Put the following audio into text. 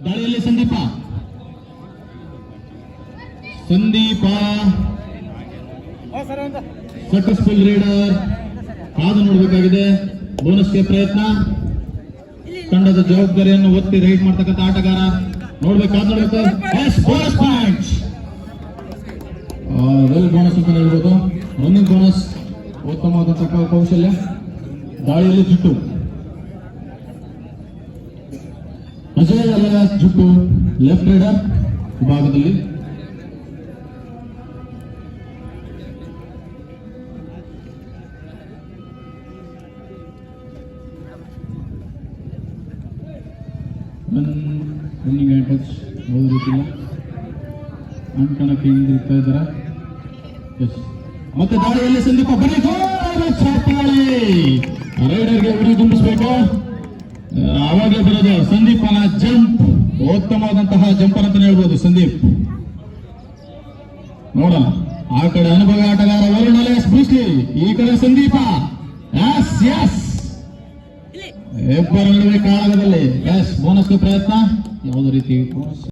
ದಾಳಿಯಲ್ಲಿ Sandeep successful rider. ಕಾದು ನೋಡಬೇಕಾಗಿದೆ. ಬೋನಸ್ಗೆ ಪ್ರಯತ್ನ. ತಂಡದ ಜವಾಬ್ದಾರಿಯನ್ನು ಒತ್ತಿ ರೈಡ್ ಮಾಡ್ತಕ್ಕಂಥ ಆಟಗಾರ ನೋಡ್ಬೇಕು. Bonus point. ವೆಲ್ ಬೋನಸ್ ಅಂತ ಹೇಳ್ಬೋದು. Running bonus. ಉತ್ತಮವಾದಂತಹ ಕೌಶಲ್ಯ. ದಾಳಿಯಲ್ಲಿ ಜುಟ್ಟು ಅಜಯ್ ಅಲಿಯಾಸ್ ಜುಟ್ಟು ಲೆಫ್ಟ್ ರೈಡರ್ ವಿಭಾಗದಲ್ಲಿ. ರನ್ನಿಂಗ್ ಹ್ಯಾಂಡ್ ಟಚ್ ಯಾವುದೇ ರೀತಿಲ್ಲ. ಅಂಕಣಕ್ಕೆ ಹಿಂದಿರುತ್ತಾ ಇದ್ದಾರೆ. ಎಸ್ ಮತ್ತೆ ದಾಳಿಯಲ್ಲಿ ಸಂದೀಪ ಬನ್ನಿ. ರೈಡರ್ಗೆ ಉರಿ ತುಂಬಿಸಬೇಕು. ಅವಾಗಲೇ ಬರೋದು ಸಂದೀಪನ ಜಂಪ್. ಉತ್ತಮವಾದಂತಹ ಜಂಪರ್ ಅಂತ ಹೇಳ್ಬೋದು ಸಂದೀಪ್. ನೋಡೋಣ. ಆ ಕಡೆ ಅನುಭವಿ ಆಟಗಾರ ವರುಣ್ ಅಲಿಯಾಸ್ ಬ್ರೂಸ್ಲಿ, ಈ ಕಡೆ ಸಂದೀಪ. ಇಬ್ಬರ ನಡುವೆ ಕಾಳಗದಲ್ಲಿ ಬೋನಸ್ಗೆ ಪ್ರಯತ್ನ. ಯಾವುದೇ ರೀತಿ ಬೋನಸ್